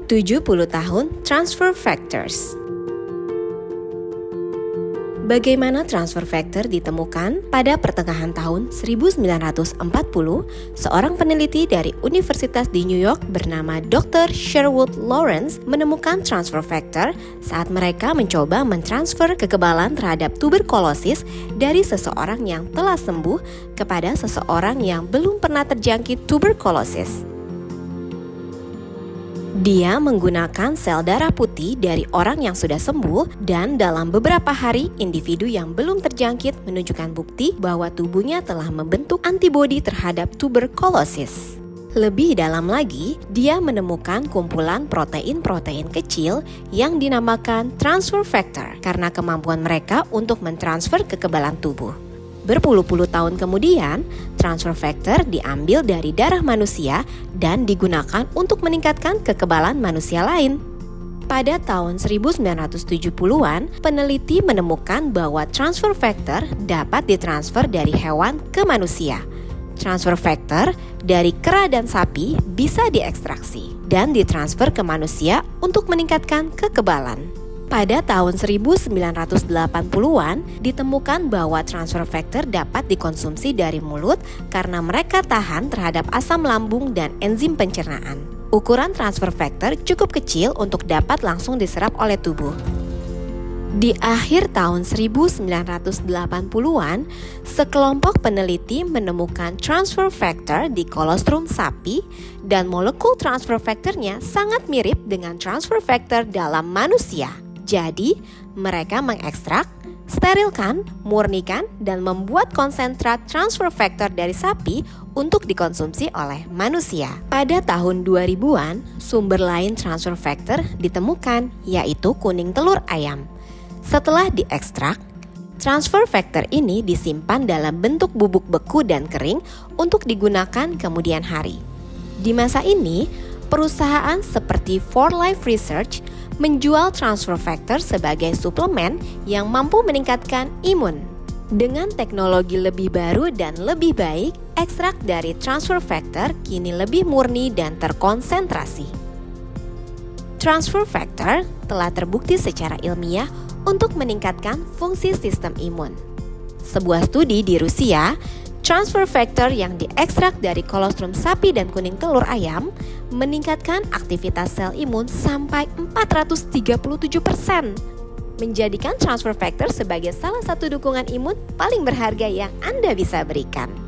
70 tahun transfer factors. Bagaimana transfer factor ditemukan? Pada pertengahan tahun 1940, seorang peneliti dari Universitas di New York bernama Dr. Sherwood Lawrence menemukan transfer factor saat mereka mencoba mentransfer kekebalan terhadap tuberkulosis dari seseorang yang telah sembuh kepada seseorang yang belum pernah terjangkit tuberkulosis. Dia menggunakan sel darah putih dari orang yang sudah sembuh dan dalam beberapa hari individu yang belum terjangkit menunjukkan bukti bahwa tubuhnya telah membentuk antibodi terhadap tuberkulosis. Lebih dalam lagi, dia menemukan kumpulan protein-protein kecil yang dinamakan transfer factor karena kemampuan mereka untuk mentransfer kekebalan tubuh. Berpuluh-puluh tahun kemudian, transfer factor diambil dari darah manusia dan digunakan untuk meningkatkan kekebalan manusia lain. Pada tahun 1970-an, peneliti menemukan bahwa transfer factor dapat ditransfer dari hewan ke manusia. Transfer factor dari kera dan sapi bisa diekstraksi dan ditransfer ke manusia untuk meningkatkan kekebalan. Pada tahun 1980-an, ditemukan bahwa transfer factor dapat dikonsumsi dari mulut karena mereka tahan terhadap asam lambung dan enzim pencernaan. Ukuran transfer factor cukup kecil untuk dapat langsung diserap oleh tubuh. Di akhir tahun 1980-an, sekelompok peneliti menemukan transfer factor di kolostrum sapi dan molekul transfer factornya sangat mirip dengan transfer factor dalam manusia. Jadi, mereka mengekstrak, sterilkan, murnikan, dan membuat konsentrat transfer factor dari sapi untuk dikonsumsi oleh manusia. Pada tahun 2000-an, sumber lain transfer factor ditemukan, yaitu kuning telur ayam. Setelah diekstrak, transfer factor ini disimpan dalam bentuk bubuk beku dan kering untuk digunakan kemudian hari. Di masa ini, perusahaan seperti 4Life Research menjual transfer factor sebagai suplemen yang mampu meningkatkan imun. Dengan teknologi lebih baru dan lebih baik, ekstrak dari transfer factor kini lebih murni dan terkonsentrasi. Transfer factor telah terbukti secara ilmiah untuk meningkatkan fungsi sistem imun. Sebuah studi di Rusia, transfer factor yang diekstrak dari kolostrum sapi dan kuning telur ayam meningkatkan aktivitas sel imun sampai 437%, menjadikan transfer factor sebagai salah satu dukungan imun paling berharga yang Anda bisa berikan.